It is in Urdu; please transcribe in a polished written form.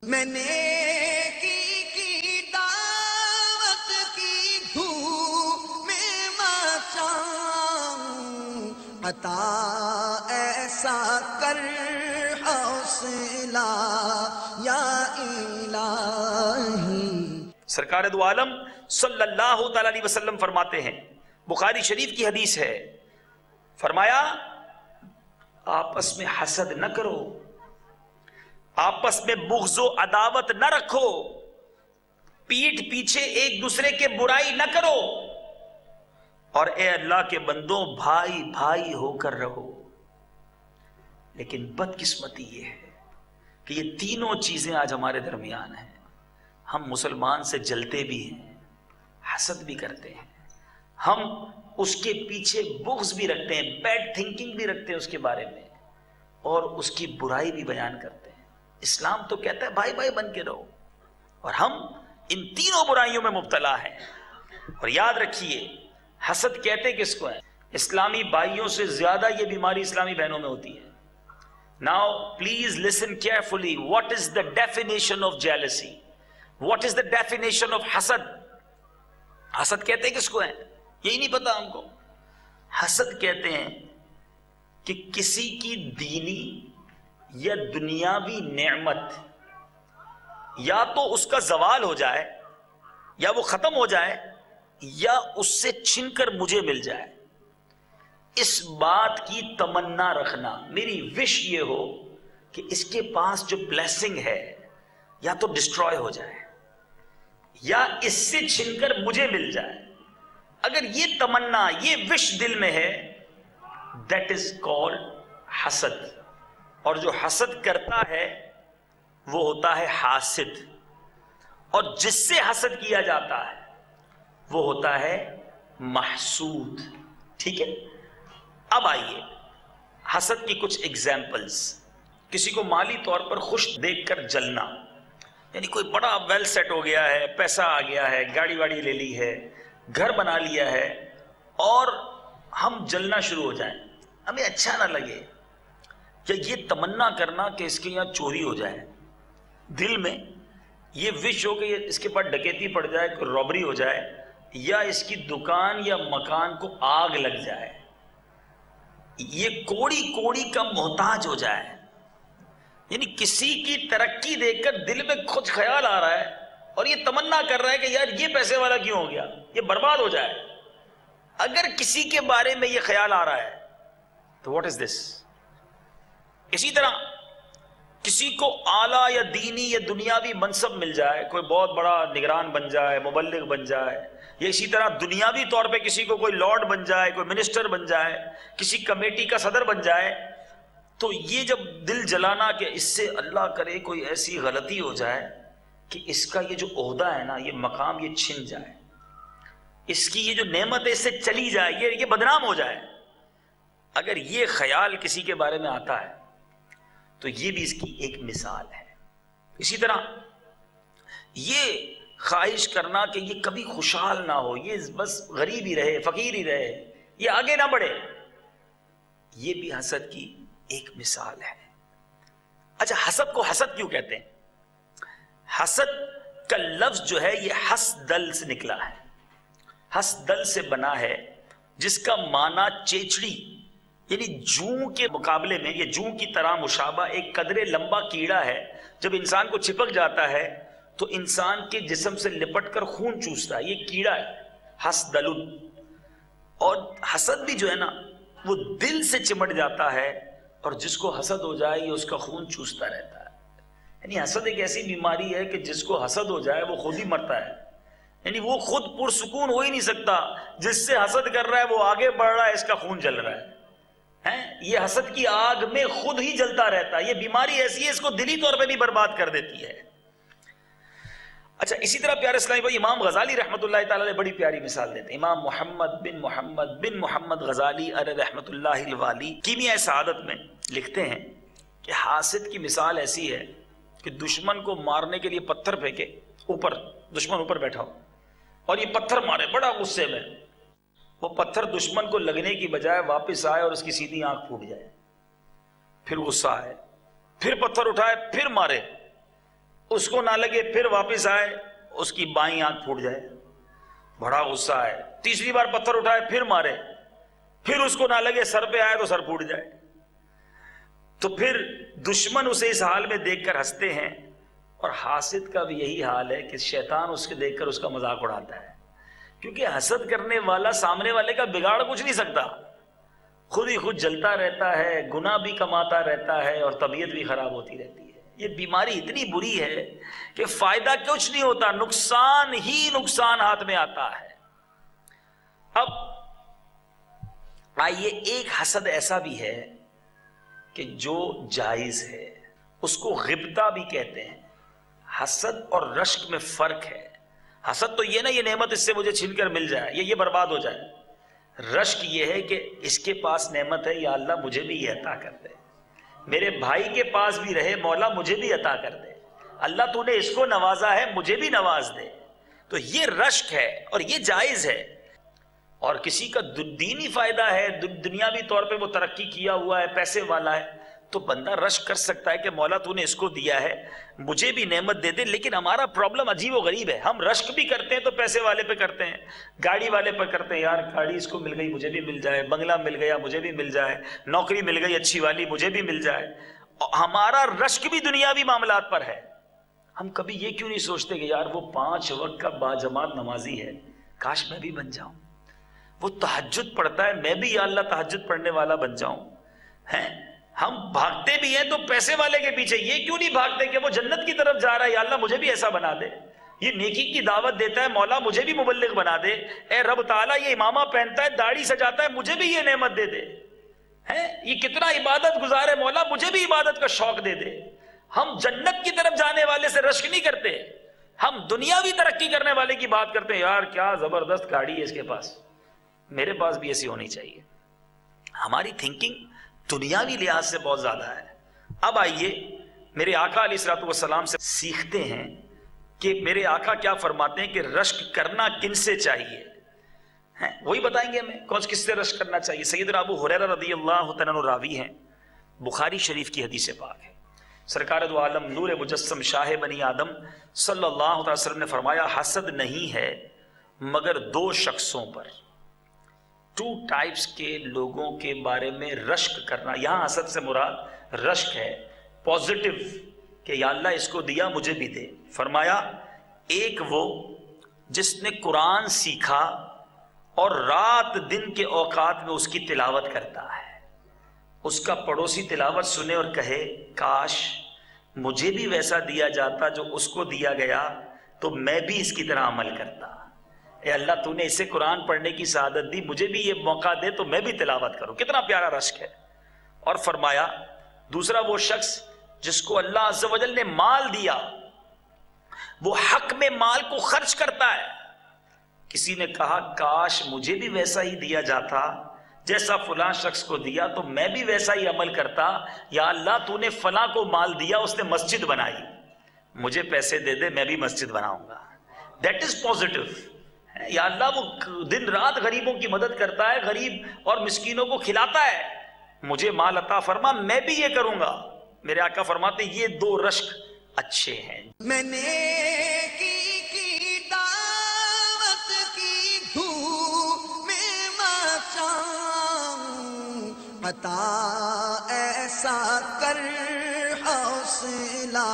میں نیکی کی دعوت کی دھوم میں مچاؤں، عطا ایسا کر حوصلہ یا الہی۔ سرکار دو عالم صلی اللہ تعالی علیہ وسلم فرماتے ہیں، بخاری شریف کی حدیث ہے، فرمایا آپس میں حسد نہ کرو، آپس میں بغض و عداوت نہ رکھو، پیٹھ پیچھے ایک دوسرے کے برائی نہ کرو، اور اے اللہ کے بندوں بھائی بھائی ہو کر رہو۔ لیکن بدقسمتی یہ ہے کہ یہ تینوں چیزیں آج ہمارے درمیان ہیں۔ ہم مسلمان سے جلتے بھی ہیں، حسد بھی کرتے ہیں، ہم اس کے پیچھے بغض بھی رکھتے ہیں، بیڈ تھنکنگ بھی رکھتے ہیں اس کے بارے میں، اور اس کی برائی بھی بیان کرتے ہیں۔ اسلام تو کہتا ہے بھائی بھائی بن کے رہو، اور ہم ان تینوں برائیوں میں مبتلا ہیں۔ اور یاد رکھیے، حسد کہتے کس کو ہے؟ اسلامی بھائیوں سے زیادہ یہ بیماری اسلامی بہنوں میں ہوتی ہے۔ Now please listen carefully. What is the definition of jealousy? What is the definition of حسد؟ حسد کہتے کس کو ہیں؟ یہی نہیں پتا ہم کو۔ حسد کہتے ہیں کہ کسی کی دینی یا دنیاوی نعمت یا تو اس کا زوال ہو جائے، یا وہ ختم ہو جائے، یا اس سے چھن کر مجھے مل جائے، اس بات کی تمنا رکھنا۔ میری وش یہ ہو کہ اس کے پاس جو بلیسنگ ہے یا تو ڈسٹروائے ہو جائے، یا اس سے چھن کر مجھے مل جائے۔ اگر یہ تمنا، یہ وش دل میں ہے، دیٹ از کالڈ حسد۔ اور جو حسد کرتا ہے وہ ہوتا ہے حاسد، اور جس سے حسد کیا جاتا ہے وہ ہوتا ہے محسود۔ ٹھیک ہے، اب آئیے حسد کی کچھ ایگزامپلز۔ کسی کو مالی طور پر خوش دیکھ کر جلنا، یعنی کوئی بڑا ویل سیٹ ہو گیا ہے، پیسہ آ گیا ہے، گاڑی واڑی لے لی ہے، گھر بنا لیا ہے، اور ہم جلنا شروع ہو جائیں، ہمیں اچھا نہ لگے، یا یہ تمنا کرنا کہ اس کے یہاں چوری ہو جائے، دل میں یہ وش ہو کہ اس کے پاس ڈکیتی پڑ جائے، کوئی رابری ہو جائے، یا اس کی دکان یا مکان کو آگ لگ جائے، یہ کوڑی کوڑی کا محتاج ہو جائے۔ یعنی کسی کی ترقی دیکھ کر دل میں خود خیال آ رہا ہے اور یہ تمنا کر رہا ہے کہ یار یہ پیسے والا کیوں ہو گیا، یہ برباد ہو جائے۔ اگر کسی کے بارے میں یہ خیال آ رہا ہے تو واٹ از دس؟ اسی طرح کسی کو اعلیٰ یا دینی یا دنیاوی منصب مل جائے، کوئی بہت بڑا نگران بن جائے، مبلغ بن جائے، یا اسی طرح دنیاوی طور پہ کسی کو کوئی لارڈ بن جائے، کوئی منسٹر بن جائے، کسی کمیٹی کا صدر بن جائے، تو یہ جب دل جلانا کہ اس سے اللہ کرے کوئی ایسی غلطی ہو جائے کہ اس کا یہ جو عہدہ ہے نا، یہ مقام یہ چھن جائے، اس کی یہ جو نعمت ہے اس سے چلی جائے، یہ بدنام ہو جائے۔ اگر یہ خیال کسی کے بارے میں آتا ہے تو یہ بھی اس کی ایک مثال ہے۔ اسی طرح یہ خواہش کرنا کہ یہ کبھی خوشحال نہ ہو، یہ بس غریب ہی رہے، فقیر ہی رہے، یہ آگے نہ بڑھے، یہ بھی حسد کی ایک مثال ہے۔ اچھا، حسد کو حسد کیوں کہتے ہیں؟ حسد کا لفظ جو ہے یہ حسدل سے نکلا ہے، حسدل سے بنا ہے، جس کا معنی چیچڑی، یعنی جوں کے مقابلے میں، یہ جوں کی طرح مشابہ ایک قدرے لمبا کیڑا ہے، جب انسان کو چپک جاتا ہے تو انسان کے جسم سے لپٹ کر خون چوستا ہے، یہ کیڑا ہے حسدل۔ اور حسد بھی جو ہے نا وہ دل سے چمٹ جاتا ہے، اور جس کو حسد ہو جائے یہ اس کا خون چوستا رہتا ہے۔ یعنی حسد ایک ایسی بیماری ہے کہ جس کو حسد ہو جائے وہ خود ہی مرتا ہے، یعنی وہ خود پرسکون ہو ہی نہیں سکتا، جس سے حسد کر رہا ہے وہ آگے بڑھ رہا ہے، اس کا خون جل رہا ہے، یہ حسد کی آگ میں خود ہی جلتا رہتا ہے۔ یہ بیماری ایسی ہے اس کو دلی طور پہ بھی برباد کر دیتی ہے۔ اچھا، اسی طرح پیارے اسلامی بھائی، امام غزالی رحمۃ اللہ تعالی علیہ بڑی پیاری مثال دیتے ہیں۔ امام محمد بن محمد غزالی علیہ رحمۃ اللہ الوالی کیمیائے سعادت میں لکھتے ہیں کہ حاسد کی مثال ایسی ہے کہ دشمن کو مارنے کے لیے پتھر پھینکے، اوپر دشمن اوپر بیٹھا ہو اور یہ پتھر مارے بڑا غصے میں، وہ پتھر دشمن کو لگنے کی بجائے واپس آئے اور اس کی سیدھی آنکھ پھوٹ جائے، پھر غصہ آئے، پھر پتھر اٹھائے، پھر مارے، اس کو نہ لگے پھر واپس آئے اس کی بائیں آنکھ پھوٹ جائے، بڑا غصہ ہے، تیسری بار پتھر اٹھائے پھر مارے، پھر اس کو نہ لگے سر پہ آئے تو سر پھوٹ جائے، تو پھر دشمن اسے اس حال میں دیکھ کر ہنستے ہیں، اور حاسد کا بھی یہی حال ہے کہ شیطان اس کے دیکھ کر اس کا مذاق اڑاتا ہے، کیونکہ حسد کرنے والا سامنے والے کا بگاڑ کچھ نہیں سکتا، خود ہی خود جلتا رہتا ہے، گناہ بھی کماتا رہتا ہے اور طبیعت بھی خراب ہوتی رہتی ہے۔ یہ بیماری اتنی بری ہے کہ فائدہ کچھ نہیں ہوتا، نقصان ہی نقصان ہاتھ میں آتا ہے۔ اب آئیے، ایک حسد ایسا بھی ہے کہ جو جائز ہے، اس کو غبطہ بھی کہتے ہیں۔ حسد اور رشک میں فرق ہے۔ حسد تو یہ نا یہ نعمت اس سے مجھے چھین کر مل جائے، یہ برباد ہو جائے۔ رشک یہ ہے کہ اس کے پاس نعمت ہے، یا اللہ مجھے بھی یہ عطا کر دے، میرے بھائی کے پاس بھی رہے، مولا مجھے بھی عطا کر دے، اللہ تو نے اس کو نوازا ہے مجھے بھی نواز دے۔ تو یہ رشک ہے اور یہ جائز ہے۔ اور کسی کا دینی فائدہ ہے، دنیاوی طور پہ وہ ترقی کیا ہوا ہے، پیسے والا ہے، تو بندہ رشک کر سکتا ہے کہ مولا تو نے اس کو دیا ہے مجھے بھی نعمت دے دے۔ لیکن ہمارا پرابلم عجیب و غریب ہے، ہم رشک بھی کرتے ہیں تو پیسے والے پہ کرتے ہیں، گاڑی والے پہ کرتے ہیں، یار گاڑی اس کو مل گئی مجھے بھی مل جائے، بنگلہ مل گیا مجھے بھی مل جائے، نوکری مل گئی اچھی والی مجھے بھی مل جائے۔ ہمارا رشک بھی دنیاوی معاملات پر ہے۔ ہم کبھی یہ کیوں نہیں سوچتے کہ یار وہ 5 وقت کا باجماعت نمازی ہے، کاش میں بھی بن جاؤں، وہ تہجد پڑھتا ہے میں بھی یا اللہ تہجد پڑھنے والا بن جاؤں۔ ہیں ہم بھاگتے بھی ہیں تو پیسے والے کے پیچھے، یہ کیوں نہیں بھاگتے کہ وہ جنت کی طرف جا رہا ہے، یا اللہ مجھے بھی ایسا بنا دے، یہ نیکی کی دعوت دیتا ہے، مولا مجھے بھی مبلغ بنا دے، اے رب تعالیٰ یہ امامہ پہنتا ہے داڑھی سجاتا ہے مجھے بھی یہ نعمت دے دے، ہیں یہ کتنا عبادت گزار ہے، مولا مجھے بھی عبادت کا شوق دے دے۔ ہم جنت کی طرف جانے والے سے رشک نہیں کرتے، ہم دنیاوی ترقی کرنے والے کی بات کرتے ہیں، یار کیا زبردست گاڑی ہے اس کے پاس، میرے پاس بھی ایسی ہونی چاہیے۔ ہماری تھنکنگ دنیاوی لحاظ سے بہت زیادہ ہے۔ اب آئیے میرے آقا علیہ الصلوۃ والسلام سے سیکھتے ہیں کہ میرے آقا کیا فرماتے ہیں کہ رشک کرنا کن سے چاہیے، وہی بتائیں گے ہمیں کس سے رشک کرنا چاہیے۔ سیدنا ابو ہریرہ رضی اللہ تعالیٰ عنہ راوی ہیں، بخاری شریف کی حدیث پاک ہے، سرکار دو عالم نور مجسم شاہ بنی آدم صلی اللہ علیہ وسلم نے فرمایا حسد نہیں ہے مگر 2 شخصوں پر، 2 ٹائپس کے لوگوں کے بارے میں رشک کرنا۔ یہاں حسد سے مراد رشک ہے، پازیٹو کہ یا اللہ اس کو دیا مجھے بھی دے۔ فرمایا ایک وہ جس نے قرآن سیکھا اور رات دن کے اوقات میں اس کی تلاوت کرتا ہے، اس کا پڑوسی تلاوت سنے اور کہے کاش مجھے بھی ویسا دیا جاتا جو اس کو دیا گیا تو میں بھی اس کی طرح عمل کرتا، اے اللہ تو نے اسے قرآن پڑھنے کی سعادت دی مجھے بھی یہ موقع دے تو میں بھی تلاوت کروں۔ کتنا پیارا رشک ہے۔ اور فرمایا دوسرا وہ شخص جس کو اللہ عز و جل نے مال دیا، وہ حق میں مال کو خرچ کرتا ہے، کسی نے کہا کاش مجھے بھی ویسا ہی دیا جاتا جیسا فلاں شخص کو دیا تو میں بھی ویسا ہی عمل کرتا، یا اللہ تو نے فلاں کو مال دیا اس نے مسجد بنائی مجھے پیسے دے دے میں بھی مسجد بناؤں گا۔ That is positive. یا اللہ وہ دن رات غریبوں کی مدد کرتا ہے، غریب اور مسکینوں کو کھلاتا ہے، مجھے مال عطا فرما میں بھی یہ کروں گا۔ میرے آقا فرماتے ہیں یہ 2 رشک اچھے ہیں۔ میں نے کی دعوت کی دھوم میں مچاؤں، عطا ایسا کر حوصلہ